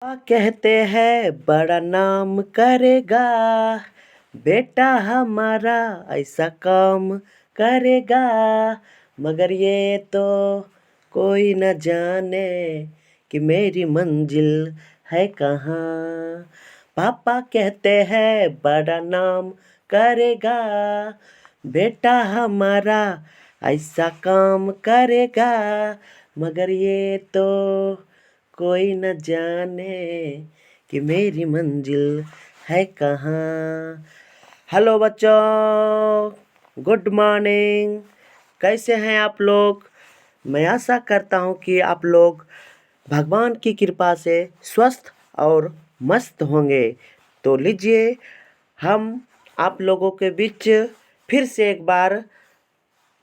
पापा कहते हैं बड़ा नाम करेगा, बेटा हमारा ऐसा काम करेगा, मगर ये तो कोई न जाने कि मेरी मंजिल है कहाँ। पापा कहते हैं बड़ा नाम करेगा, बेटा हमारा ऐसा काम करेगा, मगर ये तो कोई न जाने कि मेरी मंजिल है कहाँ। हेलो बच्चों, गुड मॉर्निंग। कैसे हैं आप लोग? मैं आशा करता हूँ कि आप लोग भगवान की कृपा से स्वस्थ और मस्त होंगे। तो लीजिए, हम आप लोगों के बीच फिर से एक बार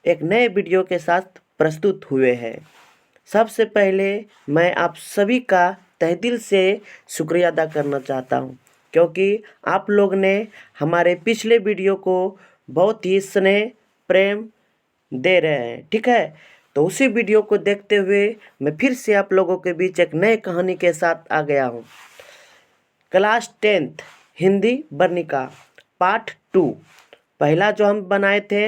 एक नए वीडियो के साथ प्रस्तुत हुए हैं। सबसे पहले मैं आप सभी का तहे दिल से शुक्रिया अदा करना चाहता हूँ, क्योंकि आप लोग ने हमारे पिछले वीडियो को बहुत ही स्नेह प्रेम दे रहे हैं। ठीक है, तो उसी वीडियो को देखते हुए मैं फिर से आप लोगों के बीच एक नए कहानी के साथ आ गया हूँ। Class 10th Hindi Varnika part 2। पहला जो हम बनाए थे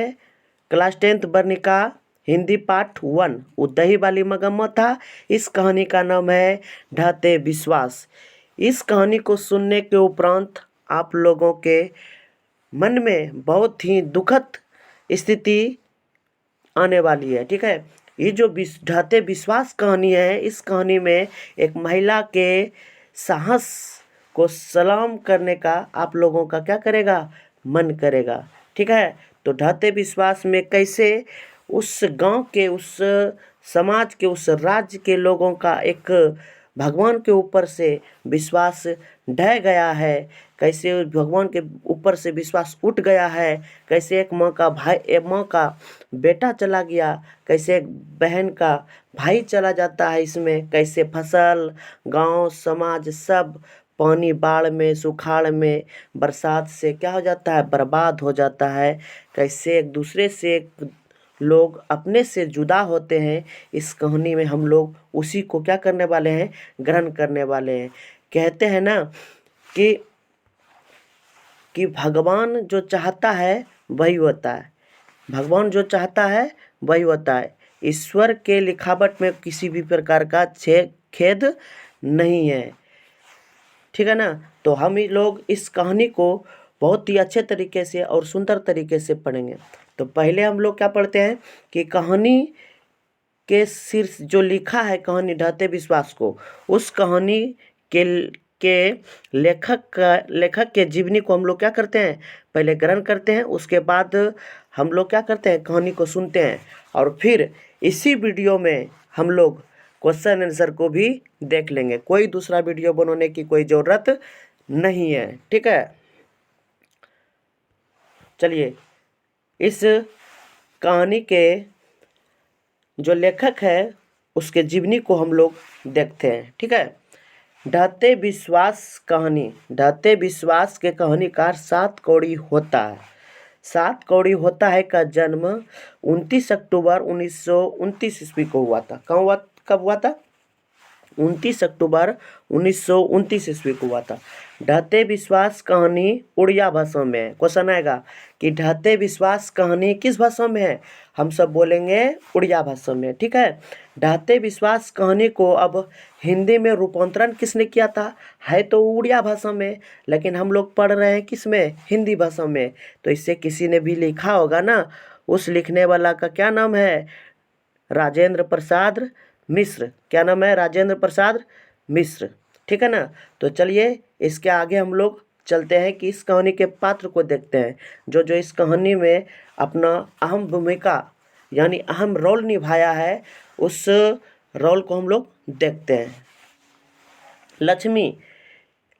class 10th Varnika Hindi part 1 वो दही वाली मगम्मत था। इस कहानी का नाम है ढहते विश्वास। इस कहानी को सुनने के उपरांत आप लोगों के मन में बहुत ही दुखद स्थिति आने वाली है। ठीक है, ये जो ढहते विश्वास कहानी है, इस कहानी में एक महिला के साहस को सलाम करने का आप लोगों का क्या करेगा, मन करेगा। ठीक है, तो ढहते विश्वास में कैसे उस गांव के, उस समाज के, उस राज्य के लोगों का एक भगवान के ऊपर से विश्वास ढह गया है, कैसे भगवान के ऊपर से विश्वास उठ गया है, कैसे एक माँ का बेटा चला गया, कैसे एक बहन का भाई चला जाता है, इसमें कैसे फसल गांव समाज सब पानी बाढ़ में, सुखाड़ में, बरसात से क्या हो जाता है, बर्बाद हो जाता है, कैसे एक दूसरे से लोग अपने से जुदा होते हैं। इस कहानी में हम लोग उसी को क्या करने वाले हैं, ग्रहण करने वाले हैं। कहते हैं ना कि भगवान जो चाहता है वही होता है, भगवान जो चाहता है वही होता है। ईश्वर के लिखावट में किसी भी प्रकार का खेद नहीं है। ठीक है ना, तो हम ही लोग इस कहानी को बहुत ही अच्छे तरीके से और सुंदर तरीके से पढ़ेंगे। तो पहले हम लोग क्या पढ़ते हैं कि कहानी के शीर्ष जो लिखा है कहानी ढहते विश्वास को, उस कहानी के लेखक के जीवनी को हम लोग क्या करते हैं, पहले ग्रहण करते हैं, उसके बाद हम लोग क्या करते हैं, कहानी को सुनते हैं, और फिर इसी वीडियो में हम लोग क्वेश्चन आंसर को भी देख लेंगे। कोई दूसरा वीडियो बनाने की कोई ज़रूरत नहीं है। ठीक है, चलिए इस कहानी के जो लेखक है उसके जीवनी को हम लोग देखते हैं। ठीक है, ढहते विश्वास कहानी। ढहते विश्वास के कहानीकार सात कौड़ी होता है। सात कौड़ी होता है का जन्म 29 अक्टूबर 1929 ईस्वी को हुआ था। कब हुआ था? 29 अक्टूबर 1929 ईस्वी को हुआ था। ढहते विश्वास कहानी उड़िया भाषा में है। क्वेश्चन आएगा कि ढहते विश्वास कहानी किस भाषा में है? हम सब बोलेंगे उड़िया भाषा में। ठीक है, ढहते विश्वास कहानी को अब हिंदी में रूपांतरण किसने किया था? है तो उड़िया भाषा में, लेकिन हम लोग पढ़ रहे हैं किस में? हिंदी भाषा में। तो इससे किसी ने भी लिखा होगा ना, उस लिखने वाला का क्या नाम है? राजेंद्र प्रसाद मिश्र। क्या नाम है? राजेंद्र प्रसाद मिश्र। ठीक है ना, तो चलिए इसके आगे हम लोग चलते हैं कि इस कहानी के पात्र को देखते हैं, जो जो इस कहानी में अपना अहम भूमिका यानी अहम रोल निभाया है, उस रोल को हम लोग देखते हैं।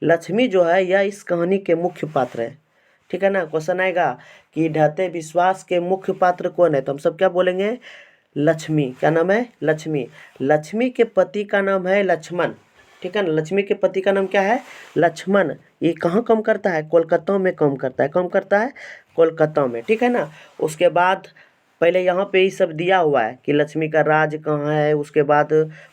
लक्ष्मी जो है यह इस कहानी के मुख्य पात्र है। ठीक है ना, क्वेश्चन आएगा कि ढहते विश्वास के मुख्य पात्र कौन है? तो हम सब क्या बोलेंगे? लक्ष्मी। क्या नाम है? लक्ष्मी। लक्ष्मी के पति का नाम है लक्ष्मण। ठीक है ना, लक्ष्मी के पति का नाम क्या है? लक्ष्मण। ये कहाँ काम करता है? कोलकाता में काम करता है। काम करता है कोलकाता में। ठीक है ना, उसके बाद पहले यहाँ पे ये सब दिया हुआ है कि लक्ष्मी का राज कहाँ है, उसके बाद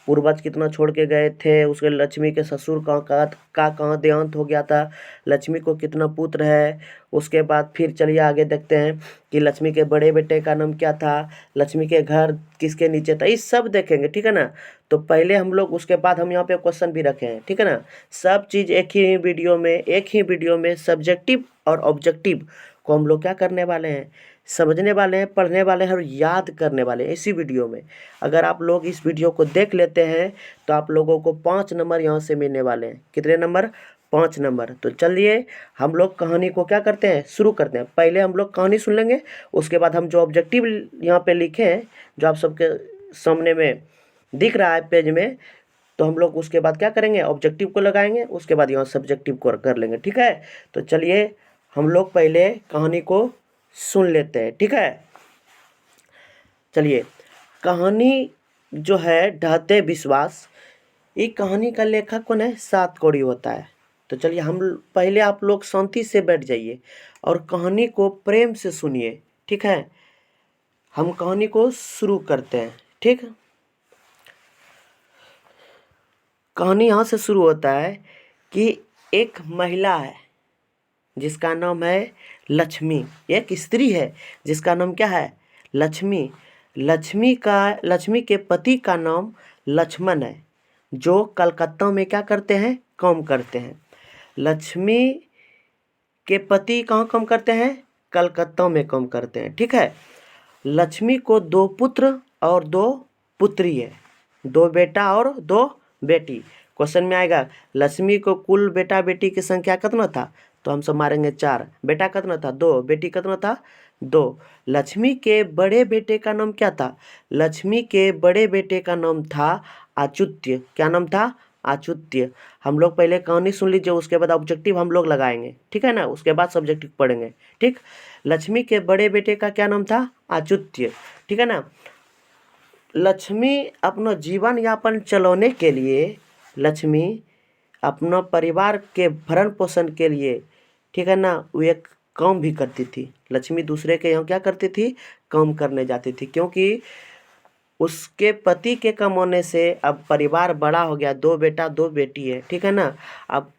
पूर्वज कितना छोड़ के गए थे, उसके लक्ष्मी के ससुर कहाँ देहांत हो गया था, लक्ष्मी को कितना पुत्र है। उसके बाद फिर चलिए आगे देखते हैं कि लक्ष्मी के बड़े बेटे का नाम क्या था, लक्ष्मी के घर किसके नीचे था, ये सब देखेंगे, ठीक है ना। तो पहले हम लोग, उसके बाद हम यहाँ पे क्वेश्चन भी रखे हैं, ठीक है ना। सब चीज़ एक ही वीडियो में सब्जेक्टिव और ऑब्जेक्टिव को हम लोग क्या करने वाले हैं, समझने वाले हैं, पढ़ने वाले हैं और याद करने वाले हैं इसी वीडियो में। अगर आप लोग इस वीडियो को देख लेते हैं तो आप लोगों को 5 नंबर यहाँ से मिलने वाले हैं। कितने नंबर? 5 नंबर। तो चलिए हम लोग कहानी को क्या करते हैं, शुरू करते हैं। पहले हम लोग कहानी सुन लेंगे, उसके बाद हम जो ऑब्जेक्टिव यहाँ पे लिखे हैं, जो आप सबके सामने में दिख रहा है पेज में, तो हम लोग उसके बाद क्या करेंगे, ऑब्जेक्टिव को लगाएंगे, उसके बाद यहाँ सब्जेक्टिव को कर लेंगे, ठीक है। तो चलिए हम लोग पहले कहानी को सुन लेते हैं, ठीक है। चलिए, कहानी जो है ढहते विश्वास, ये कहानी का लेखक कौन है, सात कौड़ी होता है। तो चलिए हम पहले आप लोग शांति से बैठ जाइए और कहानी को प्रेम से सुनिए, ठीक है। हम कहानी को शुरू करते हैं, ठीक। कहानी यहाँ से शुरू होता है कि एक महिला है जिसका नाम है लक्ष्मी, एक स्त्री है जिसका नाम क्या है, लक्ष्मी। लक्ष्मी के पति का नाम लक्ष्मण है, जो कलकत्ता में क्या करते हैं, काम करते हैं। लक्ष्मी के पति कहाँ काम करते हैं, कलकत्ता में काम करते हैं, ठीक है। लक्ष्मी को 2 पुत्र और 2 पुत्री है, 2 बेटा और 2 बेटी। क्वेश्चन में आएगा लक्ष्मी को कुल बेटा बेटी की संख्या कितना था, तो हम सब मारेंगे 4। बेटा कितना था, 2। बेटी कितना था, 2। लक्ष्मी के बड़े बेटे का नाम क्या था, लक्ष्मी के बड़े बेटे का नाम था अच्युत्य। क्या नाम था, अच्युत्य। हम लोग पहले कहानी सुन लीजिए, उसके बाद ऑब्जेक्टिव हम लोग लगाएंगे, ठीक है ना, उसके बाद सब्जेक्टिव पढ़ेंगे, ठीक। लक्ष्मी के बड़े बेटे का क्या नाम था, अच्युत्य, ठीक है ना। लक्ष्मी अपना जीवन यापन चलाने के लिए, लक्ष्मी अपना परिवार के भरण पोषण के लिए, ठीक है ना, वो एक काम भी करती थी। लक्ष्मी दूसरे के यहाँ क्या करती थी, काम करने जाती थी, क्योंकि उसके पति के कमाने से अब परिवार बड़ा हो गया, 2 बेटा 2 बेटी है, ठीक है ना। अब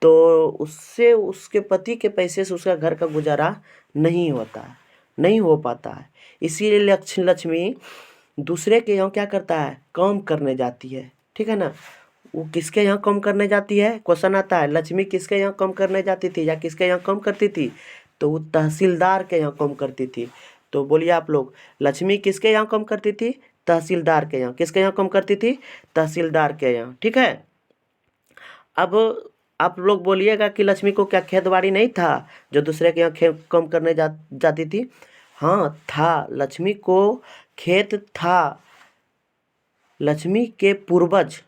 तो उससे, उसके पति के पैसे से उसका घर का गुजारा नहीं होता है, नहीं हो पाता है। इसीलिए लक्ष्मी दूसरे के यहाँ क्या करता है, काम करने जाती है, ठीक है ना। वो किसके यहाँ काम करने जाती है, क्वेश्चन आता है, लक्ष्मी किसके यहाँ काम करने जाती थी या किसके यहाँ काम करती थी, तो वो तहसीलदार के यहाँ काम करती थी। तो बोलिए आप लोग, लक्ष्मी किसके यहाँ काम करती थी, तहसीलदार के यहाँ। किसके यहाँ काम करती थी, तहसीलदार के यहाँ, ठीक है। अब आप लोग बोलिएगा कि लक्ष्मी को क्या खेत बाड़ी नहीं था जो दूसरे के यहाँ काम करने जाती थी। हाँ था, लक्ष्मी को खेत था। लक्ष्मी के पूर्वज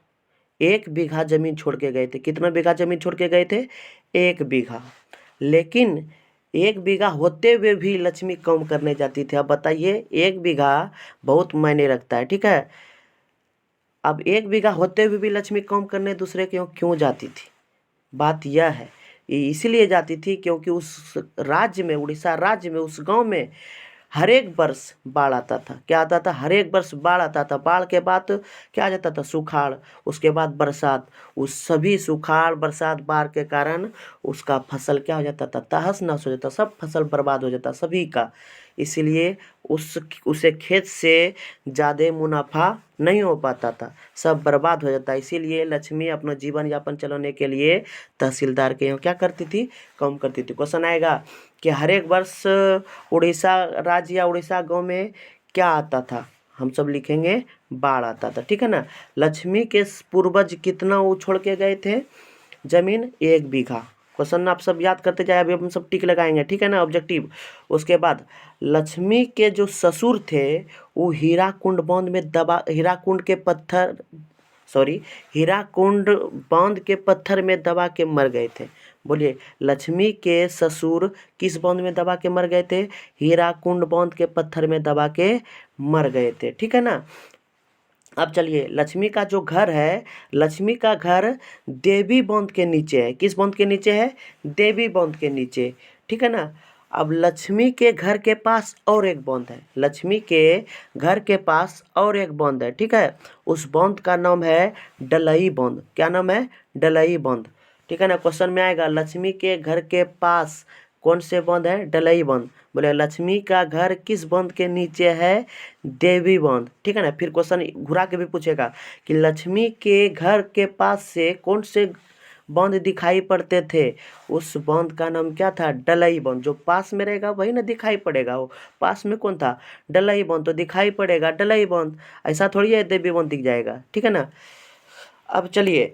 1 बीघा जमीन छोड़ के गए थे। कितना बीघा जमीन छोड़ के गए थे, 1 बीघा। लेकिन 1 बीघा होते हुए भी लक्ष्मी काम करने जाती थी। अब बताइए, 1 बीघा बहुत मायने रखता है, ठीक है। अब 1 बीघा होते हुए भी लक्ष्मी काम करने दूसरे के यहाँ क्यों जाती थी, बात यह है, इसीलिए जाती थी क्योंकि उस राज्य में, उड़ीसा राज्य में, उस गांव में हर एक वर्ष बाढ़ आता था। क्या आता था, हर एक वर्ष बाढ़ आता था। बाढ़ के बाद क्या आ जाता था, सुखाड़, उसके बाद बरसात। उस सभी सुखाड़, बरसात, बाढ़ के कारण उसका फसल क्या हो जाता था, तहस नहस हो जाता, सब फसल बर्बाद हो जाता सभी का। इसीलिए उसे खेत से ज़्यादा मुनाफा नहीं हो पाता था, सब बर्बाद हो जाता। इसीलिए लक्ष्मी अपना जीवन यापन चलाने के लिए तहसीलदार के यहाँ क्या करती थी, काम करती थी। क्वेश्चन आएगा कि हर एक वर्ष उड़ीसा राज्य या उड़ीसा गांव में क्या आता था, हम सब लिखेंगे बाढ़ आता था, ठीक है ना। लक्ष्मी के पूर्वज कितना वो छोड़ के गए थे जमीन, 1 बीघा। क्वेश्चन आप सब याद करते जाए, अभी हम सब टिक लगाएंगे, ठीक है ना, ऑब्जेक्टिव। उसके बाद लक्ष्मी के जो ससुर थे वो हीराकुंड बांध में दबा, हीराकुंड बांध के पत्थर में दबा के मर गए थे। बोलिए, लक्ष्मी के ससुर किस बांध में दबा के मर गए थे, हीराकुंड बांध के पत्थर में दबा के मर गए थे, ठीक है ना। अब चलिए, लक्ष्मी का जो घर है, लक्ष्मी का घर देवी बांध के नीचे है। किस बांध के नीचे है, देवी बांध के नीचे, ठीक है ना। अब लक्ष्मी के घर के पास और एक बांध है, लक्ष्मी के घर के पास और एक बांध है, ठीक है। उस बांध का नाम है डलई बांध। क्या नाम है? डलई बांध, ठीक है ना। क्वेश्चन में आएगा लक्ष्मी के घर के पास कौन से बांध है? डलई बांध। बोले लक्ष्मी का घर किस बांध के नीचे है? देवी बांध, ठीक है ना। फिर क्वेश्चन घुरा के भी पूछेगा कि लक्ष्मी के घर के पास से कौन से बांध दिखाई पड़ते थे? उस बांध का नाम क्या था? डलई बांध। जो पास में रहेगा वही ना दिखाई पड़ेगा। वो पास में कौन था? डलई बांध, तो दिखाई पड़ेगा डलई बांध। ऐसा थोड़ी है देवी बांध दिख जाएगा, ठीक है ना। अब चलिए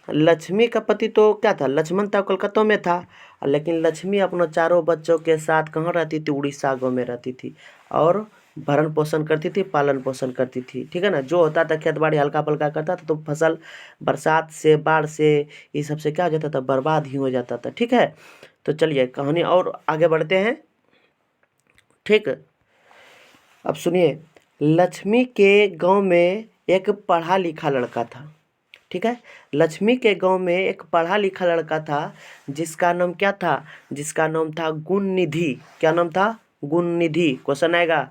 लक्ष्मी का पति तो क्या था? लक्ष्मण था, कोलकाता में था। लेकिन लक्ष्मी अपने चारों बच्चों के साथ कहाँ रहती थी? उड़ीसा गाँव में रहती थी और भरण पोषण करती थी, पालन पोषण करती थी, ठीक है ना। जो होता था खेत बाड़ी हल्का फुल्का करता था, तो फसल बरसात से, बाढ़ से, ये सब से क्या हो जाता था? बर्बाद ही हो जाता था, ठीक है। तो चलिए कहानी और आगे बढ़ते हैं, ठीक। अब सुनिए, लक्ष्मी के गांव में एक पढ़ा लिखा लड़का था, ठीक है। लक्ष्मी के गांव में एक पढ़ा लिखा लड़का था जिसका नाम क्या था? जिसका नाम था गुणनिधि। क्या नाम था? गुणनिधि। क्वेश्चन आएगा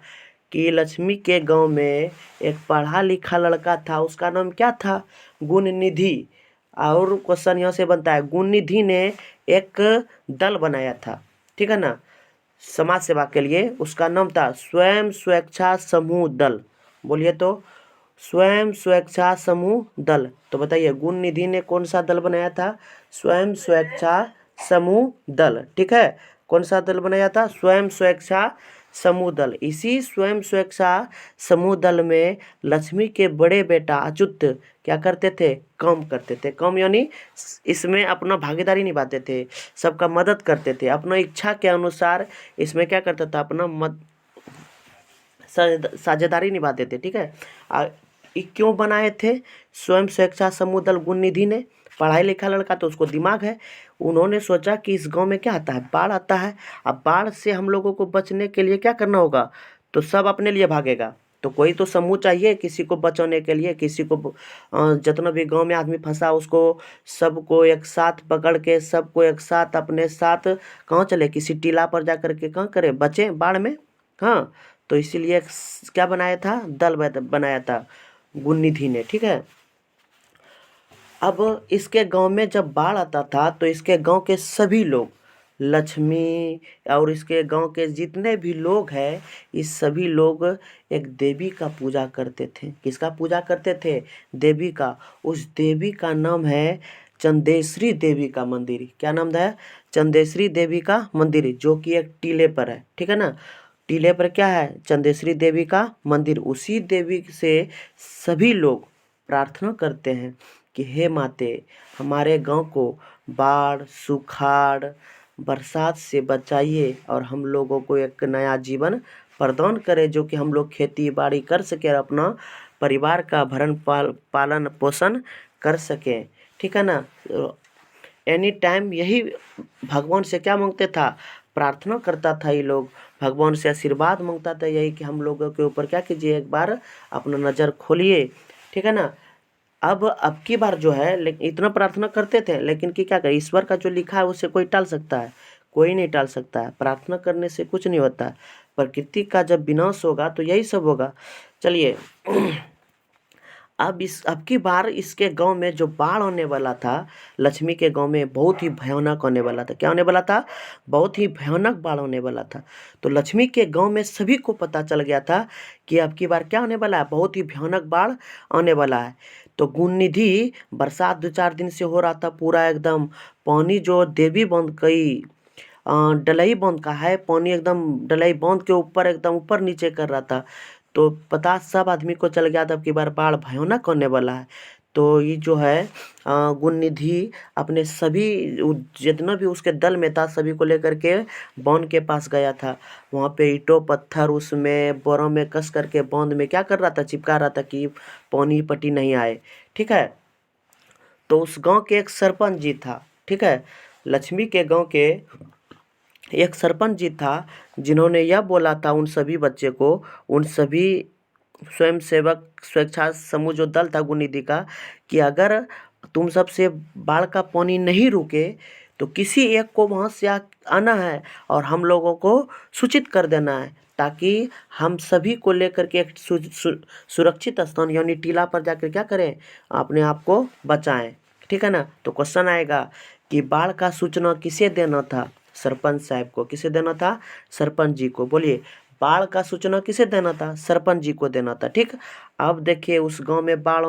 कि लक्ष्मी के गांव में एक पढ़ा लिखा लड़का था, उसका नाम क्या था? गुणनिधि। और क्वेश्चन यहाँ से बनता है, गुणनिधि ने एक दल बनाया था, ठीक है ना, समाज सेवा के लिए। उसका नाम था स्वयं स्वेच्छा समूह दल। बोलिए तो, स्वयं स्वेच्छा समूह दल। तो बताइए गुणनिधि ने कौन सा दल बनाया था? स्वयं स्वेच्छा समूह दल, ठीक है। कौन सा दल बनाया था? स्वयं स्वेच्छा समूह दल। इसी स्वयं स्वेच्छा समूह दल में लक्ष्मी के बड़े बेटा अच्युत क्या करते थे? काम करते थे। काम यानी इसमें अपना भागीदारी निभाते थे, सबका मदद करते थे, अपना इच्छा के अनुसार इसमें क्या करता था? अपना साझेदारी निभाते थे, ठीक है। क्यों बनाए थे स्वयं स्वेच्छा समूह दल? गुणनिधि ने, पढ़ाई लिखा लड़का तो उसको दिमाग है। उन्होंने सोचा कि इस गांव में क्या आता है? बाढ़ आता है। अब बाढ़ से हम लोगों को बचने के लिए क्या करना होगा? तो सब अपने लिए भागेगा, तो कोई तो समूह चाहिए किसी को बचाने के लिए, किसी को जितना भी गांव में आदमी फंसा उसको सबको एक साथ पकड़ के, सबको एक साथ अपने साथ कहाँ चले? किसी टीला पर जा कर के कहाँ करे? बचे बाढ़ में। हाँ, तो इसीलिए क्या बनाया था? दल बनाया था गुणनिधि ने, ठीक है। अब इसके गांव में जब बाढ़ आता था तो इसके गांव के सभी लोग, लक्ष्मी और इसके गांव के जितने भी लोग हैं, इस सभी लोग एक देवी का पूजा करते थे। किसका पूजा करते थे? देवी का। उस देवी का नाम है चंदेश्वरी देवी का मंदिर। क्या नाम है? चंदेश्वरी देवी का मंदिर, जो कि एक टीले पर है, ठीक है ना। टीले पर क्या है? चंदेश्वरी देवी का मंदिर। उसी देवी से सभी लोग प्रार्थना करते हैं कि हे माते, हमारे गांव को बाढ़, सुखाड़, बरसात से बचाइए और हम लोगों को एक नया जीवन प्रदान करें, जो कि हम लोग खेती बाड़ी कर सकें और अपना परिवार का भरण पालन पोषण कर सकें, ठीक है ना। एनी टाइम यही भगवान से क्या मांगते था? प्रार्थना करता था ये लोग, भगवान से आशीर्वाद मांगता था यही कि हम लोगों के ऊपर क्या कीजिए, एक बार अपना नज़र खोलिए, ठीक है ना। अब की बार जो है, लेकिन इतना प्रार्थना करते थे, लेकिन कि क्या करें, ईश्वर का जो लिखा है उसे कोई टाल सकता है? कोई नहीं टाल सकता है। प्रार्थना करने से कुछ नहीं होता है। प्रकृति का जब विनाश होगा तो यही सब होगा। चलिए अब की बार इसके गांव में जो बाढ़ होने वाला था, लक्ष्मी के गांव में बहुत ही भयानक होने वाला था। क्या होने वाला था? बहुत ही भयानक बाढ़ होने वाला था। तो लक्ष्मी के गांव में सभी को पता चल गया था कि अब की बार क्या होने वाला है? बहुत ही भयानक बाढ़ आने वाला है। तो गुणनिधि, बरसात 2-4 दिन से हो रहा था, पूरा एकदम पानी जो देवी बांध कई डलई बांध का है, पानी एकदम डलई बांध के ऊपर एकदम ऊपर नीचे कर रहा था। तो पता सब आदमी को चल गया था कि बार बाढ़ भयानक होने वाला है। तो ये जो है गुणनिधि अपने सभी जितना भी उसके दल में था सभी को लेकर के बांध के पास गया था। वहाँ पे ईंटों पत्थर उसमें बोरों में कस करके बांध में क्या कर रहा था? चिपका रहा था कि पानी पटी नहीं आए, ठीक है। तो उस गांव के एक सरपंच जी था, ठीक है। लक्ष्मी के गांव के एक सरपंच जी था जिन्होंने यह बोला था उन सभी बच्चे को, उन सभी स्वयं सेवक स्वेच्छा समूह जो दल था गुणनिधि का, कि अगर तुम सबसे बाढ़ का पानी नहीं रुके तो किसी एक को वहाँ से आना है और हम लोगों को सूचित कर देना है, ताकि हम सभी को लेकर के एक सुरक्षित स्थान यानी टीला पर जाकर क्या करें, अपने आप को बचाएं। ठीक है ना। तो क्वेश्चन आएगा कि बाढ़ का सूचना किसे देना था? सरपंच साहब को। किसे देना था? सरपंच जी को। बोलिए, बाढ़ का सूचना किसे देना था? सरपंच जी को देना था। ठीक। अब देखिए उस गांव में बाढ़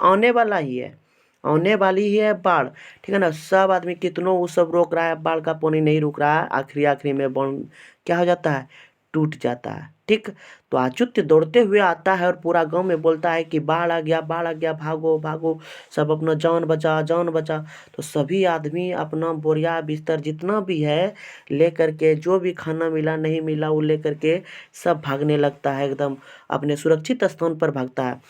आने वाला ही है, आने वाली ही है बाढ़। ठीक है ना। सब आदमी कितनों वो सब रोक रहा है, बाढ़ का पानी नहीं रुक रहा है, आखिरी में बांध क्या हो जाता है, टूट जाता है। ठीक। तो अच्युत दौड़ते हुए आता है और पूरा गांव में बोलता है कि बाढ़ आ गया, बाढ़ आ गया, भागो भागो, सब अपना जान बचा, जान बचा। तो सभी आदमी अपना बोरिया बिस्तर जितना भी है लेकर के, जो भी खाना मिला नहीं मिला वो लेकर के सब भागने लगता है, एकदम अपने सुरक्षित स्थान पर भागता है।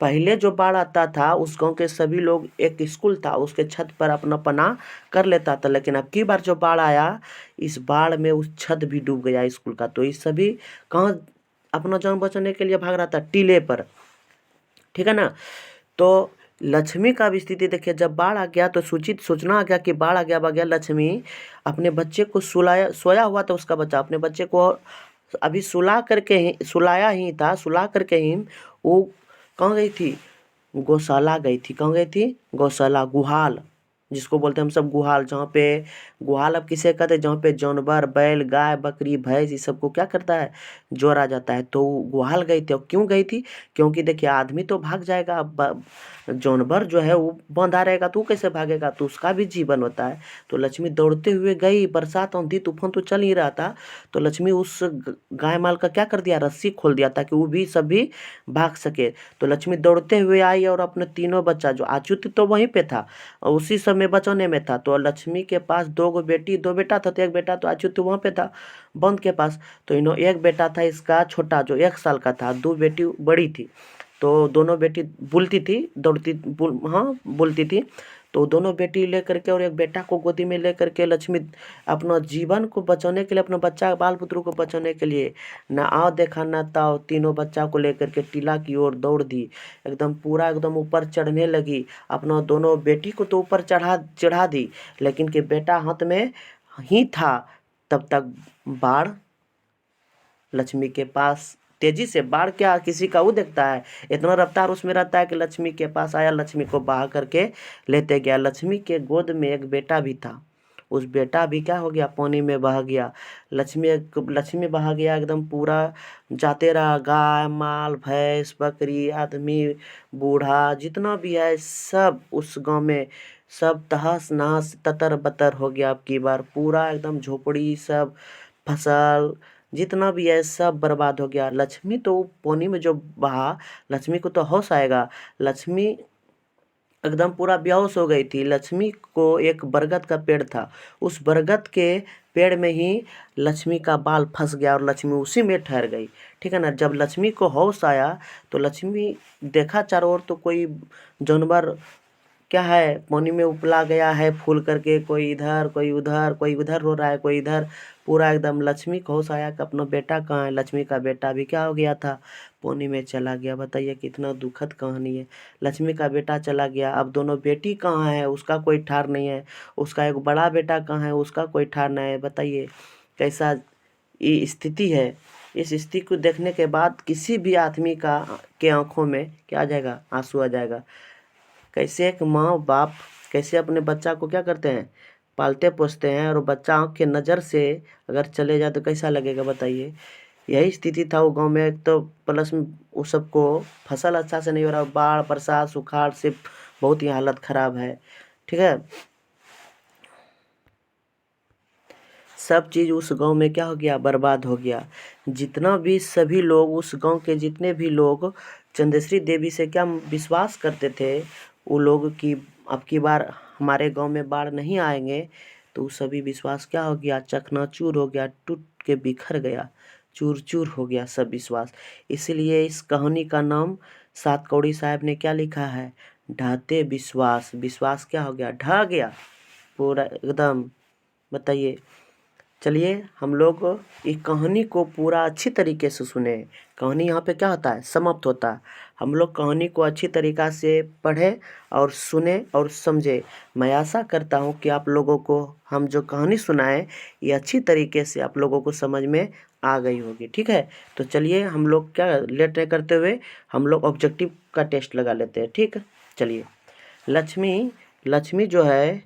पहले जो बाढ़ आता था उस गांव के सभी लोग, एक स्कूल था उसके छत पर अपना पनाह कर लेता था, लेकिन अब की बार जो बाढ़ आया, इस बाढ़ में उस छत भी डूब गया स्कूल का। तो इस सभी कहाँ अपना जान बचाने के लिए भाग रहा था? टीले पर। ठीक है ना। तो लक्ष्मी का भी स्थिति देखिए, जब बाढ़ आ गया तो सूचना आ गया कि बाढ़ आ गया। लक्ष्मी अपने बच्चे को सोया हुआ था, उसका बच्चा अपने बच्चे को अभी सुलाया ही था, सुला करके ही वो कहाँ गई थी? गौशाला गई थी। कहाँ गई थी? गौशाला, गुहाल जिसको बोलते हैं हम सब, गुहाल। जहाँ पे गुहाल अब किसे कहते हैं? जहाँ पे जानवर, बैल, गाय, बकरी, भैंस, इस सबको क्या करता है? जोरा जाता है। तो गुहाल गई थी। और क्यों गई थी? क्योंकि देखिए आदमी तो भाग जाएगा, जानवर जो है वो बंधा रहेगा तो वो कैसे भागेगा? तो उसका भी जीवन होता है। तो लक्ष्मी दौड़ते हुए गई, बरसात आंधी तूफान तो चल ही रहा था, तो लक्ष्मी उस गाय माल का क्या कर दिया? रस्सी खोल दिया ताकि वो भी सभी भाग सके। तो लक्ष्मी दौड़ते हुए आई और अपने तीनों बच्चा, जो अच्युत तो वहीं पे था और उसी समय बचाने में था, तो लक्ष्मी के पास दो बेटा था, तो एक बेटा तो अच्युत वहाँ पे था बंद के पास। तो एक बेटा था इसका छोटा जो 1 साल का था, 2 बेटी बड़ी थी। तो दोनों बेटी बोलती थी, बोलती थी। तो दोनों बेटी लेकर के और एक बेटा को गोदी में लेकर के लक्ष्मी अपना जीवन को बचाने के लिए, अपना बच्चा बाल पुत्र को बचाने के लिए ना आओ देखा ना ताओ, तीनों बच्चा को लेकर के टीला की ओर दौड़ दी। एकदम पूरा एकदम ऊपर चढ़ने लगी। अपना दोनों बेटी को तो ऊपर चढ़ा दी, लेकिन के बेटा हाथ में ही था। तब तक बाढ़ लक्ष्मी के पास तेजी से, बाढ़ क्या किसी का वो देखता है, इतना रफ्तार उसमें रहता है कि लक्ष्मी के पास आया, लक्ष्मी को बहा करके लेते गया। लक्ष्मी के गोद में एक बेटा भी था, उस बेटा भी क्या हो गया? पानी में बह गया। लक्ष्मी बहा गया, एकदम पूरा जाते रहा। गाय माल, भैंस, बकरी, आदमी, बूढ़ा जितना भी है सब उस गांव में सब तहस नहस ततर बतर हो गया। अब की बार पूरा एकदम झोपड़ी, सब फसल जितना भी है सब बर्बाद हो गया। लक्ष्मी तो पानी में जो बहा, लक्ष्मी को तो होश आएगा, लक्ष्मी एकदम पूरा बेहोश हो गई थी। लक्ष्मी को एक बरगद का पेड़ था, उस बरगद के पेड़ में ही लक्ष्मी का बाल फंस गया और लक्ष्मी उसी में ठहर गई। ठीक है ना। जब लक्ष्मी को होश आया तो लक्ष्मी देखा चारों ओर, तो कोई जानवर क्या है, पानी में उपला गया है फूल करके, कोई इधर कोई उधर, कोई उधर रो रहा है कोई इधर। पूरा एकदम लक्ष्मी को होश आया कि अपना बेटा कहाँ है। लक्ष्मी का बेटा भी क्या हो गया था? पानी में चला गया। बताइए कितना दुखद कहानी है। लक्ष्मी का बेटा चला गया, अब दोनों बेटी कहाँ है उसका कोई ठार नहीं है, उसका एक बड़ा बेटा कहाँ है उसका कोई ठार नहीं है। बताइए कैसा ये स्थिति है। इस स्थिति को देखने के बाद किसी भी आदमी का के आंखों में क्या आ जाएगा? आंसू आ जाएगा। कैसे एक माँ बाप कैसे अपने बच्चा को क्या करते हैं? पालते पोसते हैं, और बच्चा आँख के नज़र से अगर चले जाए तो कैसा लगेगा? बताइए। यही स्थिति था वो गांव में। एक तो प्लस में वो सबको फसल अच्छा से नहीं हो रहा, बाढ़ बरसात सुखाड़ से बहुत ही हालत ख़राब है। ठीक है। सब चीज़ उस गांव में क्या हो गया? बर्बाद हो गया। जितना भी सभी लोग उस गांव के जितने भी लोग चंदेश्वरी देवी से क्या विश्वास करते थे, वो लोग कि अब की बार हमारे गांव में बाढ़ नहीं आएंगे, तो सभी विश्वास क्या हो गया? चकनाचूर हो गया, टूट के बिखर गया, चूर चूर हो गया सब विश्वास। इसीलिए इस कहानी का नाम सात कौड़ी साहब ने क्या लिखा है? ढहते विश्वास। विश्वास क्या हो गया? ढह गया पूरा एकदम। बताइए। चलिए हम लोग इस कहानी को पूरा अच्छी तरीके से सुने। कहानी यहाँ पे क्या होता है, समाप्त होता है। हम लोग कहानी को अच्छी तरीक़ा से पढ़ें और सुने और समझे। मैं आशा करता हूँ कि आप लोगों को हम जो कहानी सुनाए ये अच्छी तरीके से आप लोगों को समझ में आ गई होगी। ठीक है, तो चलिए हम लोग क्या लेट नहीं करते हुए हम लोग ऑब्जेक्टिव का टेस्ट लगा लेते हैं। ठीक है, चलिए। लक्ष्मी जो है,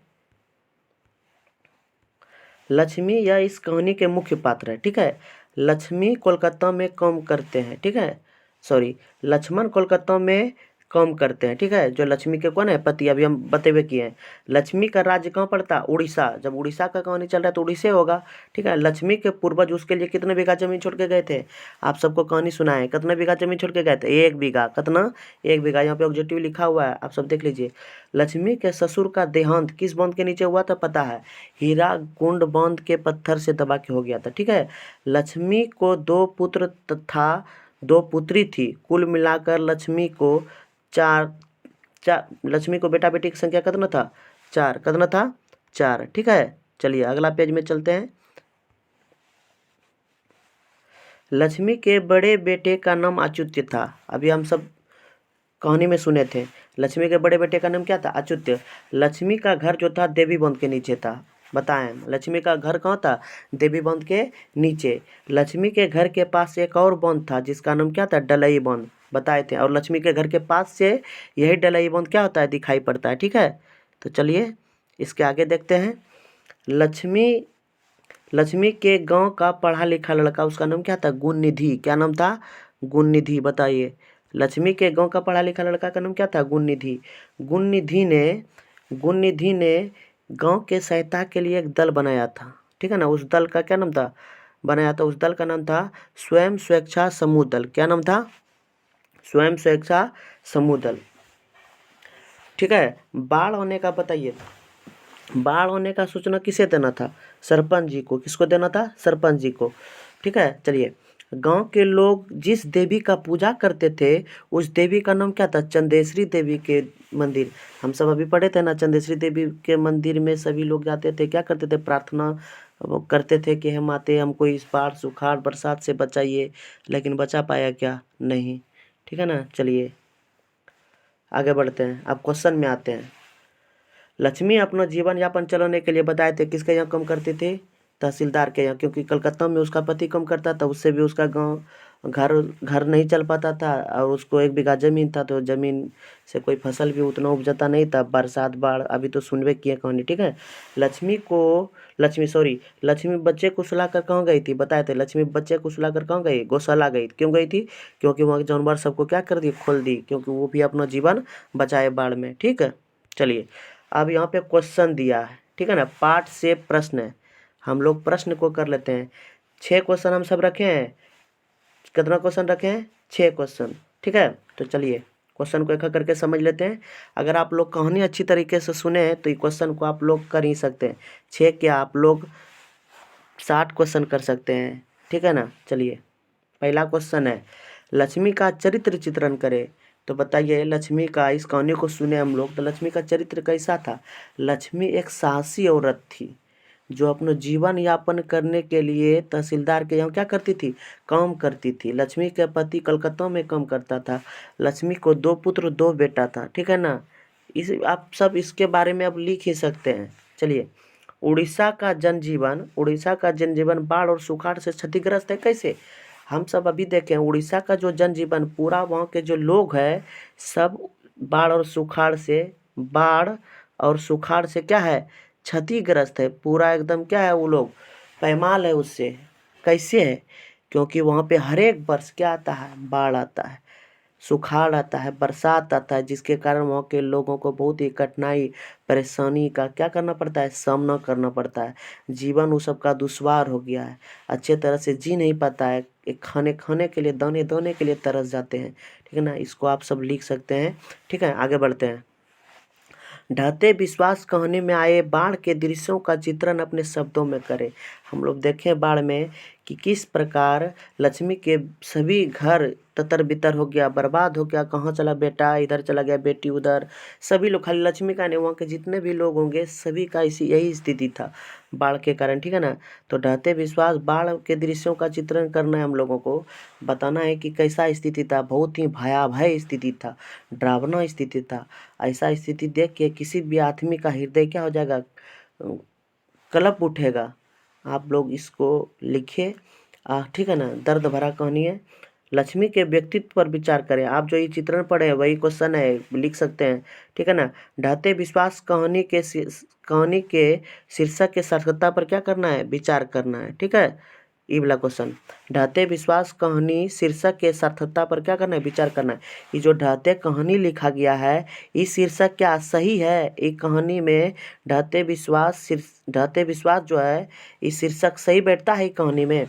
लक्ष्मी यह इस कहानी के मुख्य पात्र है। ठीक है, लक्ष्मी कोलकाता में काम करते हैं। ठीक है, सॉरी, लक्ष्मण कोलकाता में काम करते हैं। ठीक है, जो लक्ष्मी के कौन है, पति, अभी हम बतेवे किए हैं। लक्ष्मी का राज्य कहाँ पड़ता, उड़ीसा। जब उड़ीसा का कहानी चल रहा है तो उड़ीसा होगा। ठीक है, लक्ष्मी के पूर्वज उसके लिए कितने बीघा जमीन छोड़ के गए थे, आप सबको कहानी सुनाए। कितने बीघा जमीन छोड़ के गए थे, 1 बीघा। कितना, 1 बीघा। यहाँ पे ऑब्जेक्टिव लिखा हुआ है, आप सब देख लीजिए। लक्ष्मी के ससुर का देहांत किस बांध के नीचे हुआ था, पता है, हीरा कुंड बांध के पत्थर से दबा के हो गया था। ठीक है, लक्ष्मी को 2 पुत्र तथा 2 पुत्री थी। कुल मिलाकर लक्ष्मी को लक्ष्मी को बेटा बेटी की संख्या कितना था, 4। कितना था, 4। ठीक है, चलिए अगला पेज में चलते हैं। लक्ष्मी के बड़े बेटे का नाम अच्युत था। अभी हम सब कहानी में सुने थे। लक्ष्मी के बड़े बेटे का नाम क्या था, अच्युत। लक्ष्मी का घर जो था देवी बांध के नीचे था। बताएं, लक्ष्मी का घर कहाँ था, देवी बांध के नीचे। लक्ष्मी के घर के पास एक और बांध था जिसका नाम क्या था, डलई बांध, बताए थे। और लक्ष्मी के घर के पास से यही डलई बांध क्या होता है, दिखाई पड़ता है। ठीक है, तो चलिए इसके आगे देखते हैं। लक्ष्मी के गांव का पढ़ा लिखा लड़का, उसका नाम क्या था, गुणनिधि। क्या नाम था, गुणनिधि। बताइए, लक्ष्मी के गांव का पढ़ा लिखा लड़का का नाम क्या था, गुणनिधि। गुणनिधि ने गांव के सहायता के लिए एक दल बनाया था। ठीक है ना, उस दल का क्या नाम था, बनाया था, उस दल का नाम था स्वयं स्वेच्छा समूह दल। क्या नाम था, स्वयं स्वेच्छा समूह दल। ठीक है, बाढ़ होने का बताइए, बाढ़ होने का सूचना किसे देना था, सरपंच जी को। किसको देना था, सरपंच जी को। ठीक है, चलिए। गांव के लोग जिस देवी का पूजा करते थे उस देवी का नाम क्या था, चंदेश्वरी देवी के मंदिर। हम सब अभी पढ़े थे ना, चंदेश्वरी देवी के मंदिर में सभी लोग जाते थे, क्या करते थे, प्रार्थना वो करते थे कि हे माते हमको इस बाढ़ सुखाड़ बरसात से बचाइए। लेकिन बचा पाया क्या, नहीं। ठीक है ना, चलिए आगे बढ़ते हैं। अब क्वेश्चन में आते हैं। लक्ष्मी अपना जीवन यापन चलाने के लिए बताए थे किसके यहाँ काम करती थी, तहसीलदार के यहाँ, क्योंकि कलकत्ता में उसका पति काम करता था। उससे भी उसका गांव घर नहीं चल पाता था और उसको 1 बीघा ज़मीन था, तो ज़मीन से कोई फसल भी उतना उपजाता नहीं था। बरसात बाढ़ अभी तो सुनबे किए कहानी। ठीक है, लक्ष्मी बच्चे को सुलाकर कहाँ गई थी, बताए थे। लक्ष्मी बच्चे को सुलाकर कहाँ गई, गौशाला गई। क्यों गई थी, क्योंकि वहाँ के जानवर सबको क्या कर दी, खोल दी, क्योंकि वो भी अपना जीवन बचाए बाढ़ में। ठीक है, चलिए अब यहाँ पे क्वेश्चन दिया है। ठीक है ना, पाठ से प्रश्न है, हम लोग प्रश्न को कर लेते हैं। 6 क्वेश्चन हम सब रखे हैं। कितना क्वेश्चन रखे हैं, 6 क्वेश्चन। ठीक है, तो चलिए क्वेश्चन को एक एक करके समझ लेते हैं। अगर आप लोग कहानी अच्छी तरीके से सुने हैं तो ये क्वेश्चन को आप लोग कर ही सकते हैं। 6 क्या, आप लोग 60 क्वेश्चन कर सकते हैं। ठीक है ना, चलिए पहला क्वेश्चन है, लक्ष्मी का चरित्र चित्रण करें। तो बताइए, लक्ष्मी का, इस कहानी को सुने हम लोग, तो लक्ष्मी का चरित्र कैसा था। लक्ष्मी एक साहसी औरत थी जो अपना जीवन यापन करने के लिए तहसीलदार के यहाँ क्या करती थी, काम करती थी। लक्ष्मी के पति कलकत्ता में काम करता था। लक्ष्मी को 2 पुत्र 2 बेटा था। ठीक है ना, इस आप सब इसके बारे में अब लिख ही सकते हैं। चलिए, उड़ीसा का जनजीवन बाढ़ और सुखाड़ से क्षतिग्रस्त है। कैसे, हम सब अभी देखें, उड़ीसा का जो जनजीवन, पूरा वहाँ के जो लोग हैं सब बाढ़ और सुखाड़ से क्या है, क्षतिग्रस्त है। पूरा एकदम क्या है, वो लोग पैमाल है उससे। कैसे है, क्योंकि वहाँ पे हर एक वर्ष क्या आता है, बाढ़ आता है, सुखाड़ आता है, बरसात आता है, जिसके कारण वहाँ के लोगों को बहुत ही कठिनाई परेशानी का क्या करना पड़ता है, सामना करना पड़ता है। जीवन वो सबका दुश्वार हो गया है, अच्छे तरह से जी नहीं पाता है। एक खाने के लिए, दाने के लिए तरस जाते हैं। ठीक है ना, इसको आप सब लिख सकते हैं। ठीक है, आगे बढ़ते हैं। ढहते विश्वास कहानी में आए बाढ़ के दृश्यों का चित्रण अपने शब्दों में करें। हम लोग देखें बाढ़ में कि किस प्रकार लक्ष्मी के सभी घर ततर बितर हो गया, बर्बाद हो गया। कहाँ चला बेटा, इधर चला गया, बेटी उधर, सभी लोग, खाली लक्ष्मी का नहीं, वहाँ के जितने भी लोग होंगे सभी का यही स्थिति था बाढ़ के कारण, ठीक है ना। तो ढहते विश्वास बाढ़ के दृश्यों का चित्रण करना है, हम लोगों को बताना है कि कैसा स्थिति था। बहुत ही भयावह स्थिति था, डरावना स्थिति था। ऐसा स्थिति देख के किसी भी आदमी का हृदय क्या हो जाएगा, कलप उठेगा। आप लोग इसको लिखिए, ठीक है ना। दर्द भरा कहानी है, लक्ष्मी के व्यक्तित्व पर विचार करें। आप जो ये चित्रण पढ़े वही क्वेश्चन है, लिख सकते हैं, ठीक है ना। ढहते विश्वास कहानी के शीर्षक के सार्थकता पर क्या करना है, विचार करना है, ठीक है। ये वाला क्वेश्चन, ढहते विश्वास कहानी शीर्षक के सार्थकता पर क्या करना है, विचार करना है। ये जो ढहते कहानी लिखा गया है, ये शीर्षक क्या सही है, एक कहानी में ढहते विश्वास जो है, ये शीर्षक सही बैठता है कहानी में,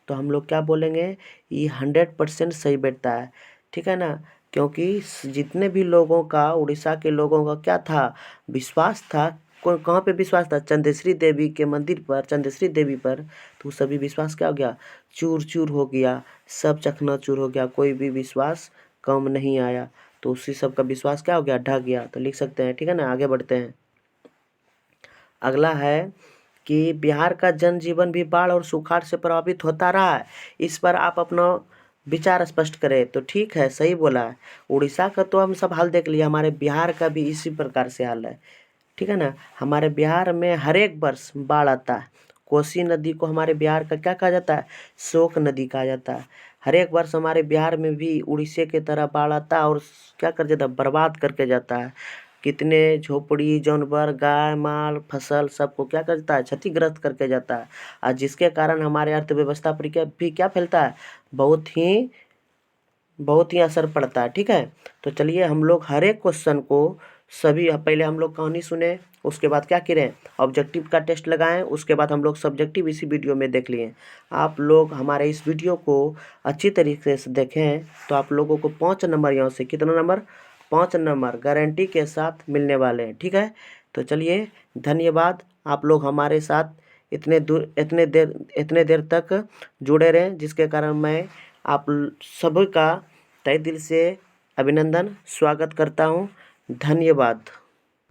तो हम लोग क्या बोलेंगे, ये 100% सही बैठता है, ठीक है ना। क्योंकि जितने भी लोगों का, उड़ीसा के लोगों का क्या था, विश्वास था, कहाँ पे विश्वास था, चंदेश्वरी देवी के मंदिर पर, चंदेश्वरी देवी पर। तो सभी विश्वास क्या हो गया, चूर चूर हो गया, सब चकनाचूर हो गया, कोई भी विश्वास कम नहीं आया। तो उसी सब का विश्वास क्या हो गया, ढह गया। तो लिख सकते हैं, ठीक है ना। आगे बढ़ते हैं। अगला है कि बिहार का जनजीवन भी बाढ़ और सुखाड़ से प्रभावित होता रहा है, इस पर आप अपना विचार स्पष्ट करें। तो ठीक है, सही बोला है। उड़ीसा का तो हम सब हाल देख लिया, हमारे बिहार का भी इसी प्रकार से हाल है, ठीक है ना। हमारे बिहार में हर एक वर्ष बाढ़ आता है। कोसी नदी को हमारे बिहार का क्या कहा जाता है, शोक नदी कहा जाता है। हर एक वर्ष हमारे बिहार में भी उड़ीसा की तरह बाढ़ आता है और क्या कर जाता है, बर्बाद करके जाता है। कितने झोपड़ी, जानवर, गाय माल, फसल सबको क्या करता है, क्षतिग्रस्त करके जाता है। और जिसके कारण हमारे अर्थव्यवस्था पर क्या फैलता है, बहुत ही असर पड़ता है, ठीक है। तो चलिए हम लोग हर एक क्वेश्चन को सभी, पहले हम लोग कहानी सुने, उसके बाद क्या करें, ऑब्जेक्टिव का टेस्ट लगाएं, उसके बाद हम लोग सब्जेक्टिव इसी वीडियो में देख लिए। आप लोग हमारे इस वीडियो को अच्छी तरीके से देखें तो आप लोगों को 5 नंबर, यहाँ से कितना नंबर, 5 नंबर गारंटी के साथ मिलने वाले हैं, ठीक है। तो चलिए, धन्यवाद। आप लोग हमारे साथ इतने देर तक जुड़े रहें, जिसके कारण मैं आप सभी का तहे दिल से अभिनंदन, स्वागत करता हूँ। धन्यवाद।